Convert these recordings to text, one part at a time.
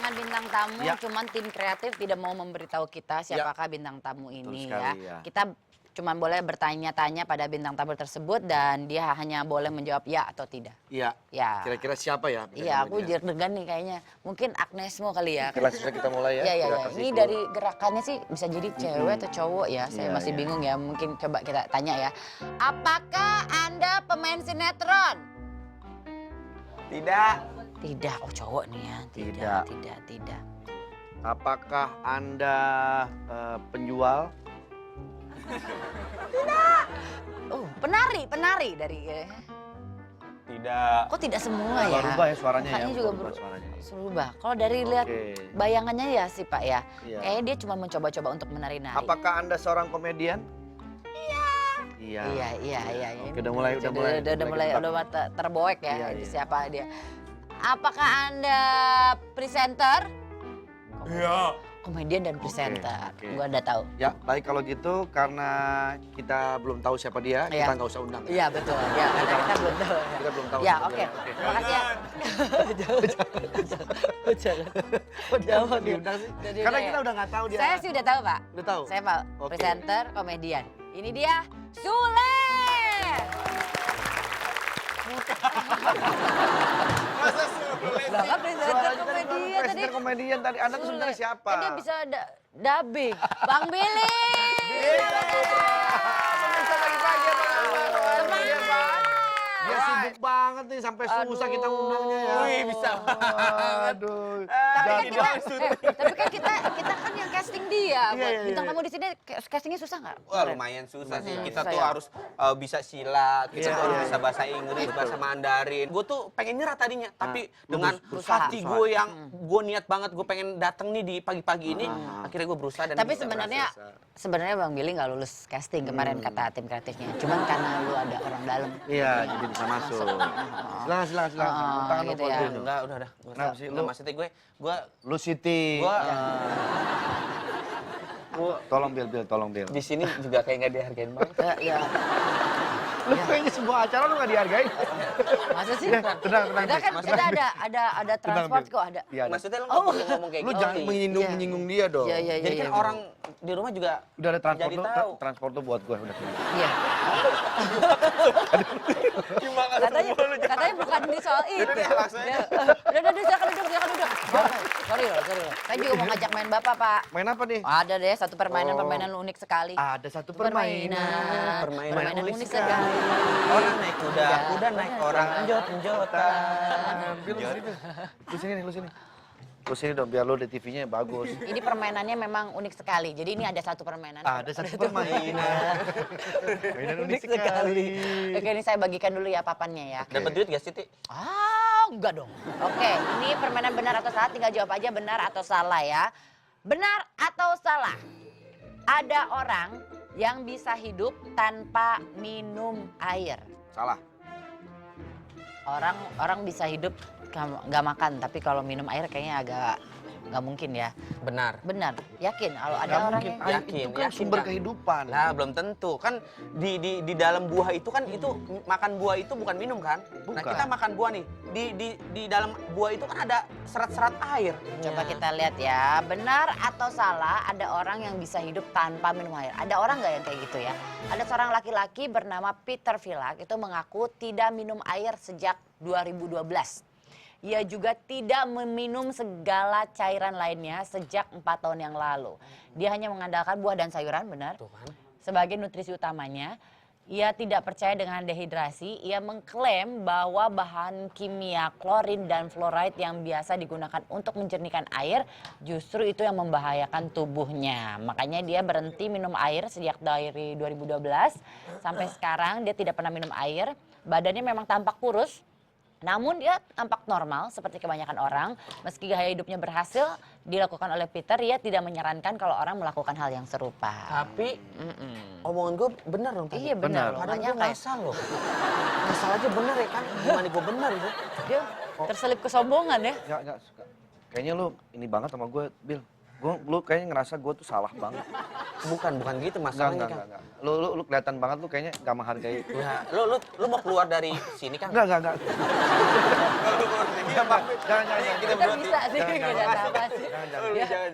kedatangan bintang tamu, Ya. cuman tim kreatif tidak mau memberitahu kita siapakah bintang tamu ini sekali, ya. ya. Kita cuma boleh bertanya-tanya pada bintang tamu tersebut dan dia hanya boleh menjawab ya atau tidak. Iya. Ya. Kira-kira siapa ya? Iya, aku deg-degan nih kayaknya. Mungkin Agnesmo kali ya. Langsung kita mulai ya. Iya, iya, Kita iya. kasih Ini clue. dari gerakannya sih bisa jadi cewek atau cowok ya. Saya Iya, masih iya. bingung ya. Mungkin coba kita tanya ya. Apakah Anda pemain sinetron? Tidak. Tidak. Oh, cowok nih ya. Tidak. Tidak. Apakah Anda penjual? Oh, penari dari Tidak. kok tidak semua ya? Berubah ya suaranya ya. Mukanya juga berubah suaranya. berubah. Kalau dari lihat Oke. bayangannya ya sih Pak ya. Iya. Kayaknya dia cuma mencoba-coba untuk menari-nari. Apakah Anda seorang komedian? Iya. Iya. Oke, udah mulai. Udah mulai ketebak. terboek ya. Iya, Itu iya. siapa dia? Apakah Anda presenter? Iya. Komedian dan presenter. oke. Gua udah tahu. Ya, baik kalau gitu karena kita belum tahu siapa dia, Iya. kita nggak usah undang. Iya betul. Ya, karena kita belum tahu. Kita belum tahu. Ya, siapa oke. dia. Terima kasih ya. Jangan. Jangan diundang sih. Jadi Karena udah kita ya. udah nggak tahu dia. Saya sih udah tahu Pak. Udah tahu? Saya Pak, Oke. presenter, komedian. Ini dia Sule. Masa Sule? Lah kan presenter Suaranya tadi komedian tadi. presenter komedian tadi. Anda tuh Sule. sebenarnya siapa? Kan dia bisa dubbing. Bang Billy. Pemirsa pagi-pagi apa kabar? Semangat. Dia sibuk banget nih sampai susah kita ngundangnya ya. Wih, bisa banget. Aduh. Tapi kan kita kan yang casting dia. Buat Iya. bintang tamu di sini castingnya susah nggak? Wah, lumayan susah sih. Kita susah tuh ya? harus bisa silat, kita Iya, tuh harus iya, bisa iya. bahasa Inggris, bahasa Mandarin. Gue tuh pengen nyerah tadinya, tapi dengan berusaha. hati gue yang gue niat banget, gue pengen datang nih di pagi-pagi ini, akhirnya gue berusaha dan Tapi bisa. sebenarnya Bang Billy nggak lulus casting kemarin kata tim kreatifnya. Cuman karena lu ada orang dalam. Iya, jadi bisa masuk. Silakan. Tangan gitu lu, ya. Pak. Enggak, udah. Kenapa sih, Enggak, lu? maksudnya gue Lu Siti. Tolong Bil, tolong Bil. di sini juga kayak nggak dihargain banget. Ya. Lu kayaknya sebuah acara lu nggak dihargain. Masa sih? Ya, tenang. Kita kan kita ada transport Bil. kok ada. Iya, ada. Maksudnya lu nggak perlu ngomong kayak Lu gitu. jangan nih. menyinggung dia dong. Iya. Jadi kan orang di rumah juga Udah ada transport jadi lu, tahu. transport lu buat gua udah. Iya. Gimana Katanya bukan di soal itu. Udah, langsung aja. Udah, silakan duduk. Sorry loh. Saya juga mau ngajak main Bapak, Pak. Main apa nih? Ada deh satu permainan Oh. unik sekali. Ada satu permainan. Permainan unik sekali. Orang naik kuda naik orang, enjot-enjotan. Bil, lu sini. Lu sini dong biar lu di TV-nya bagus. Ini permainannya memang unik sekali. Jadi ini ada satu permainan. Ada satu permainan. Mainan unik sekali. Oke, ini saya bagikan dulu ya papannya ya. Dapat duit gak sih, Ti? Enggak dong. Oke, ini permainan benar atau salah, tinggal jawab aja benar atau salah ya. Benar atau salah? Ada orang yang bisa hidup tanpa minum air. Salah. Orang bisa hidup nggak makan, tapi kalau minum air kayaknya agak nggak mungkin ya. Benar. Benar, yakin kalau ada Nggak orang mungkin. yang Air Yakin, itu kan yakin, sumber Kak. kehidupan. Nah, belum tentu. Kan di dalam buah itu kan itu makan buah itu bukan minum kan? Nah, Bukan. kita makan buah nih. Di dalam buah itu kan ada serat-serat air. Coba kita lihat ya, benar atau salah ada orang yang bisa hidup tanpa minum air. Ada orang nggak yang kayak gitu ya? Ada seorang laki-laki bernama Peter Villak itu mengaku tidak minum air sejak 2012. Ia juga tidak meminum segala cairan lainnya sejak 4 tahun yang lalu. Dia hanya mengandalkan buah dan sayuran, benar? Tuh kan. Sebagai nutrisi utamanya. Ia tidak percaya dengan dehidrasi. Ia mengklaim bahwa bahan kimia klorin dan fluoride yang biasa digunakan untuk menjernihkan air justru itu yang membahayakan tubuhnya. Makanya dia berhenti minum air sejak dari 2012 sampai sekarang dia tidak pernah minum air. Badannya memang tampak kurus. Namun dia tampak normal seperti kebanyakan orang. Meski gaya hidupnya berhasil dilakukan oleh Peter, ia tidak menyarankan kalau orang melakukan hal yang serupa. Tapi omongan gue benar dong tadi. Iya benar. Padahal Makanya gue ngasal loh. Ngasal aja benar ya kan? Gimana gue benar itu? dia terselip kesombongan ya. Enggak suka. Kayaknya lu ini banget sama gue, Bil. Lu kayaknya ngerasa gue tuh salah banget. Bukan gitu masalahnya kan. Enggak. Lu kelihatan banget lu kayaknya nggak menghargai. Ya, lu mau keluar dari sini kan? Enggak. Jangan. Kita bisa sih, beda apa sih. Ya. Jangan.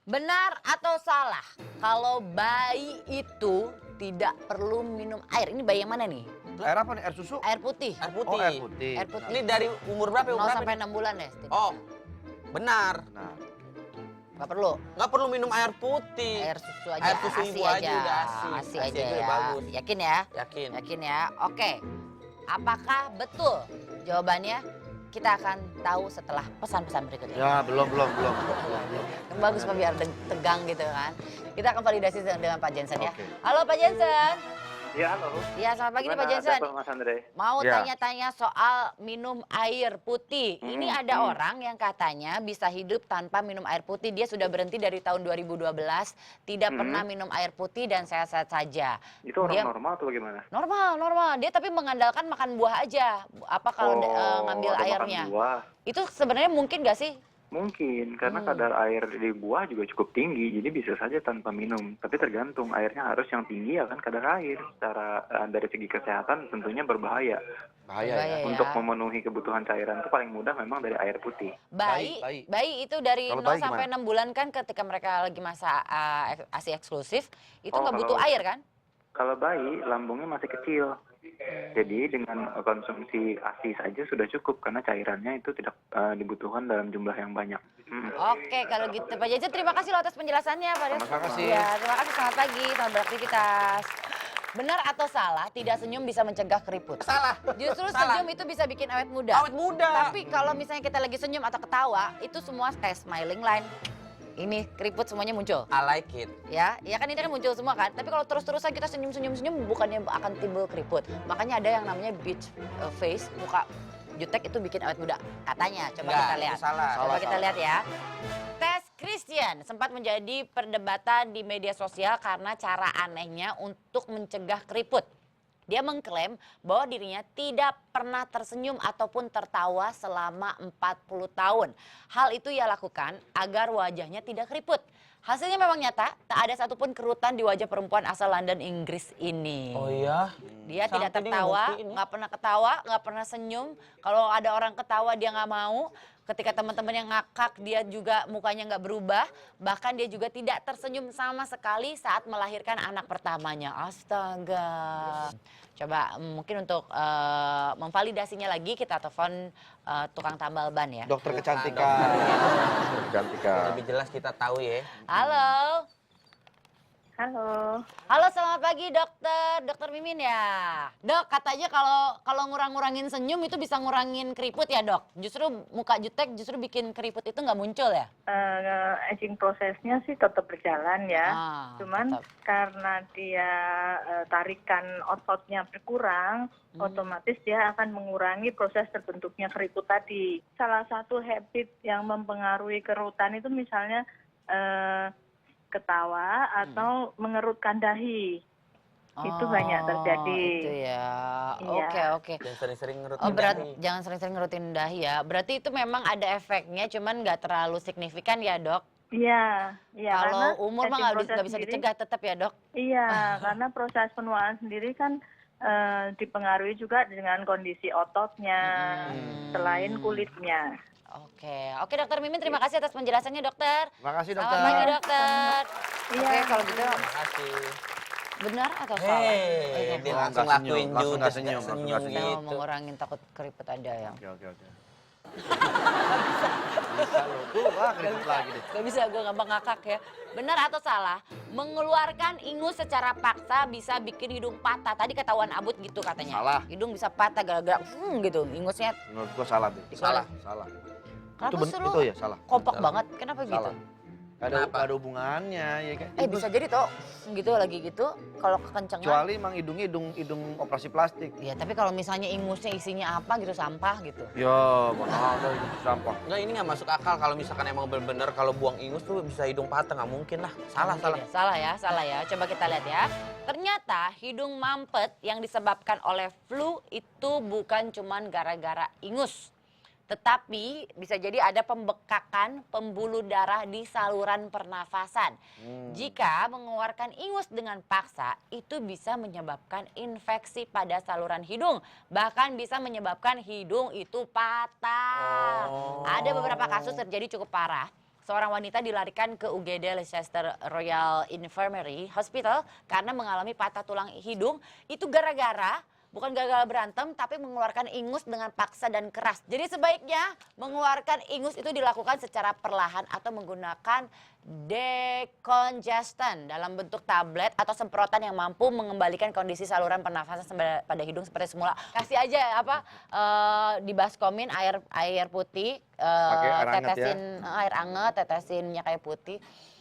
Benar atau salah kalau bayi itu tidak perlu minum air? Ini bayi yang mana nih? Air apa nih? Air susu? Air putih. Air putih. Oh, air putih. Air putih. Ini dari umur berapa? 0 Umur berapa? sampai 6 bulan ya, Steve? Oh, benar. Nah, Nggak perlu. Nggak perlu minum air putih. Air susu aja, Air susu ASI ibu aja udah ASI. ASI ASI aja aja ya. bagus. Yakin ya? Yakin. Yakin ya? Oke. Apakah betul? Jawabannya kita akan tahu setelah pesan-pesan berikut ini. ya belum. Yang bagus Pak biar tegang gitu kan. Kita akan validasi dengan Pak Jensen ya. Oke. Halo Pak Jensen. Ya, halo. Ya selamat pagi nih Pak Gimana Jensen. kabar, Mas Andre? Mau Ya. tanya-tanya soal minum air putih. Ini ada orang yang katanya bisa hidup tanpa minum air putih. Dia sudah berhenti dari tahun 2012, tidak pernah minum air putih dan sehat-sehat saja. Itu orang Dia normal atau bagaimana? normal. Dia tapi mengandalkan makan buah aja. Apa kalau ngambil ada makan airnya? buah. Itu sebenarnya mungkin gak sih? Mungkin, karena kadar air di buah juga cukup tinggi, jadi bisa saja tanpa minum. Tapi tergantung, airnya harus yang tinggi ya kan kadar air. Secara dari segi kesehatan tentunya berbahaya. Bahaya ya. Bahaya. Untuk memenuhi kebutuhan cairan itu paling mudah memang dari air putih. Bayi itu dari Kalau 0 bayi sampai gimana? 6 bulan kan ketika mereka lagi masa ASI eksklusif, itu Oh, nggak butuh kalau- air kan? Kalau bayi, lambungnya masih kecil. Jadi dengan konsumsi ASI saja sudah cukup karena cairannya itu tidak dibutuhkan dalam jumlah yang banyak. Oke, kalau gitu Pak Jaja terima kasih loh atas penjelasannya Pak Dev. Terima kasih. Ya, terima kasih, selamat pagi, selamat beraktivitas. Benar atau salah, tidak senyum bisa mencegah keriput? Salah. Justru Salah. senyum itu bisa bikin awet muda. Awet muda. Tapi kalau misalnya kita lagi senyum atau ketawa, itu semua kayak smiling line. Ini keriput semuanya muncul. I like it. Ya kan ini kan muncul semua kan. Tapi kalau terus-terusan kita senyum bukannya akan timbul keriput. Makanya ada yang namanya beach face, muka jutek itu bikin awet muda. Katanya, coba Enggak, kita itu lihat. salah. Coba Salah, kita salah. lihat ya. Tes Christian sempat menjadi perdebatan di media sosial karena cara anehnya untuk mencegah keriput. Dia mengklaim bahwa dirinya tidak pernah tersenyum ataupun tertawa selama 40 tahun. Hal itu ia lakukan agar wajahnya tidak keriput. Hasilnya memang nyata, tak ada satupun kerutan di wajah perempuan asal London, Inggris ini. Oh iya? Dia tidak Sampai dia tertawa, ngebuktiin ya? nggak pernah ketawa, nggak pernah senyum. Kalau ada orang ketawa dia nggak mau. Ketika teman-teman yang ngakak dia juga mukanya nggak berubah. Bahkan dia juga tidak tersenyum sama sekali saat melahirkan anak pertamanya. Astaga. Coba mungkin untuk memvalidasinya lagi kita telepon tukang tambal ban ya. Dokter kecantikan. Lebih jelas kita tahu ya. Halo. Halo. Halo, selamat pagi dokter. Dokter Mimin ya. Dok, katanya kalau ngurangin senyum itu bisa ngurangin keriput ya dok? Justru muka jutek justru bikin keriput itu nggak muncul ya? Aging prosesnya sih tetap berjalan ya. tetap. Cuman karena dia tarikan ototnya berkurang, otomatis dia akan mengurangi proses terbentuknya keriput tadi. Salah satu habit yang mempengaruhi kerutan itu misalnya ketawa atau mengerutkan dahi. Itu banyak terjadi. Itu ya. Iya. Oke. Jangan sering-sering ngerutin Oh dahi. jangan sering-sering ngerutin dahi ya. Berarti itu memang ada efeknya, cuman nggak terlalu signifikan ya dok? Iya, karena Kalau umur mah aging nggak proses bisa sendiri- dicegah tetap ya dok? Iya, karena proses penuaan sendiri kan dipengaruhi juga dengan kondisi ototnya, selain kulitnya. Oke dokter Mimin terima kasih atas penjelasannya dokter. Terima kasih Selamat dokter. pagi dokter. Iya. Oke kalau gitu Terima kasih. benar atau salah? Hei, dia Oh, langsung nggak senyum, lakuin langsung nggak judes, senyum, nggak langsung senyum nggak Saya mau gitu. mengurangin takut keriput ada ya. Oke. Bisa lo. Tuh, keriput lagi deh. Gak bisa gue gampang ngakak ya. Benar atau salah? Mengeluarkan ingus secara paksa bisa bikin hidung patah. Tadi ketahuan Abut gitu katanya. Salah. Hidung bisa patah gara-gara gitu. Ingusnya Menurut gua salah deh. Salah. Salah. Kenapa Itu lu itu ya salah. kompak Salah. banget. Kenapa gitu? Salah. Gak Kenapa? ada hubungannya ya kan. Bisa jadi toh gitu lagi gitu kalau kekencengan. Kecuali emang hidungnya hidung operasi plastik. Ya tapi kalau misalnya ingusnya isinya apa gitu sampah gitu. Ya, mana ada itu sampah. Enggak, ini nggak masuk akal kalau misalkan emang bener-bener kalau buang ingus tuh bisa hidung patah, nggak mungkin lah. Salah. Salah ya. Coba kita lihat ya. Ternyata hidung mampet yang disebabkan oleh flu itu bukan cuman gara-gara ingus. Tetapi bisa jadi ada pembekakan pembuluh darah di saluran pernafasan. Jika mengeluarkan ingus dengan paksa, itu bisa menyebabkan infeksi pada saluran hidung. Bahkan bisa menyebabkan hidung itu patah. Ada beberapa kasus terjadi cukup parah. Seorang wanita dilarikan ke UGD Leicester Royal Infirmary Hospital karena mengalami patah tulang hidung. Itu gara-gara bukan gagal berantem, tapi mengeluarkan ingus dengan paksa dan keras. Jadi sebaiknya mengeluarkan ingus itu dilakukan secara perlahan atau menggunakan decongestant dalam bentuk tablet atau semprotan yang mampu mengembalikan kondisi saluran pernafasan pada hidung seperti semula. Kasih aja dibaskomin air putih, Pakai air hangat tetesin air hangat, tetesin minyak kayu putih.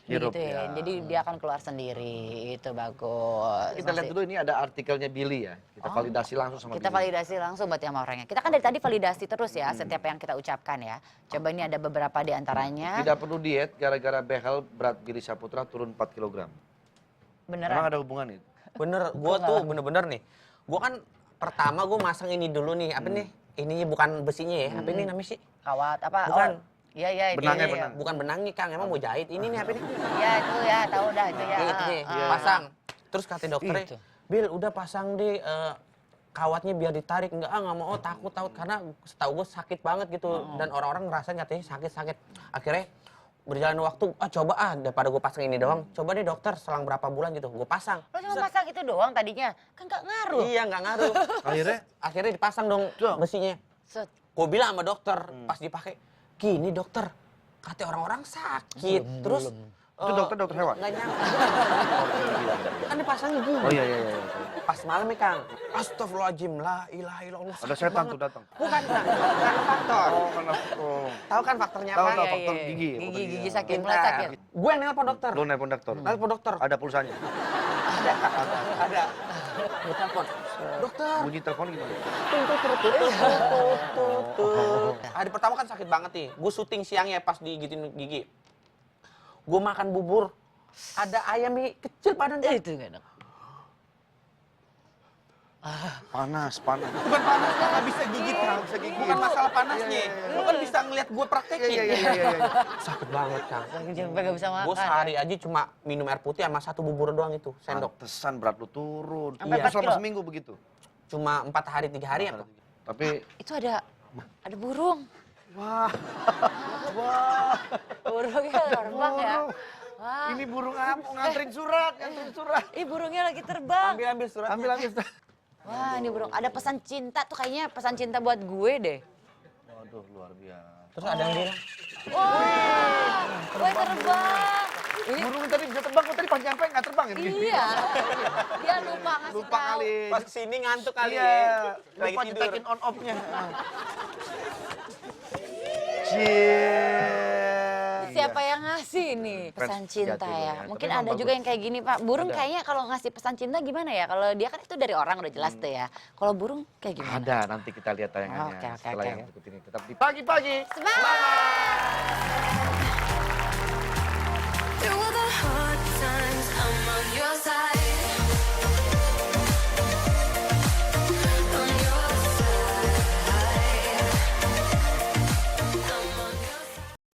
Hirup, Gitu ya. ya. Jadi dia akan keluar sendiri. Itu bagus. Kita lihat dulu ini ada artikelnya Billy ya. Kita validasi langsung sama Kita Billy. validasi langsung berarti sama orangnya. Kita kan dari tadi validasi terus ya setiap yang kita ucapkan ya. Coba ini ada beberapa di antaranya. Tidak perlu diet gara-gara behel berat Billy Saputra turun 4 kg. Beneran. Emang ada hubungan itu? Bener, gue tuh bener-bener nih. Gue kan pertama gue masang ini dulu nih, apa nih? Ininya bukan besinya ya, apa ini namanya sih? Kawat apa? Bukan. Iya iya itu. Benangnya, iya. benang. Bukan benangnya Kang, emang mau jahit. Ini nih apa nih? Ya itu ya, tahu dah itu ya. Ya, itu nih, pasang. Terus kata dokternya, Itu. Bil udah pasang deh kawatnya biar ditarik. Enggak mau, takut. Karena setahu gue sakit banget gitu. Dan orang-orang ngerasa katanya sakit-sakit. Akhirnya berjalan waktu, coba daripada gue pasang ini doang. Coba deh dokter, selang berapa bulan gitu, gue pasang. Lo cuma pasang itu doang tadinya, kan gak ngaruh. Iya, nggak ngaruh. Akhirnya dipasang dong besinya. Set. Gue bilang sama dokter, pas dipakai, gini dokter, kata orang-orang sakit. Terus Itu dokter hewan? nggak nyangka. Kan dipasangnya gini. Oh iya. Pas malam nih Kang, astagfirullahaladzim, la ilaha illallah. Ada setan tuh datang. Bukan Kang, bukan faktor. Oh. Tahu kan faktornya Tahu, apa? tahu. Iya, faktor iya. gigi. Gigi sakit, mulai Pintar. sakit. Gue yang nelpon dokter. Lu nelpon dokter. Nelpon dokter. Ada pulsanya. Ada. Gue telepon. Dokter. Bunyi telepon gimana? Hari pertama kan sakit banget nih. Gue syuting siangnya pas digigitin gigi. Gue makan bubur. Ada ayam kecil badannya. Itu gak enak. Panas. Bukan panasnya nggak bisa gigit Kang. Bukan masalah panasnya. Lu kan bisa ngeliat gue praktekin. Iya. Sakit banget Kang. Sampai gak bisa makan. Gue sehari aja cuma minum air putih sama 1 bubur doang itu, sendok. Pantesan berat lu turun. Sampai Iya. 4 Selama kilo. seminggu begitu. Cuma 4 hari 3 hari apa? Tapi Itu ada burung. wah. Burungnya terbang ya. Burung. Wah. Ini burung apa? Nganterin surat. Ih burungnya lagi terbang. Ambil surat. Ambil. Wah ini burung. Ada pesan cinta tuh kayaknya pesan cinta buat gue deh. Waduh, luar biasa. Terus ada yang bilang, Wah, gue terbang. Ini Burung tadi bisa terbang, kok tadi pas nyampe nggak terbang ya? iya. Dia lupa ngasih Lupa tahu. kali. pas kesini ngantuk kali Iya. ya. Lagi Lupa tidur. nyetakin on off-nya. Cie. Siapa yang ngasih nih pesan Fans cinta sejati ya? ya. Mungkin Tapi ada emang juga bagus. yang kayak gini Pak. Burung Ada. kayaknya kalau ngasih pesan cinta gimana ya? Kalau dia kan itu dari orang udah jelas tuh ya. Kalau burung kayak gimana? Ada, nanti kita lihat tayangannya Oke. setelah yang berikut ini. Tetap di pagi-pagi. Through all the hard times, I'm on your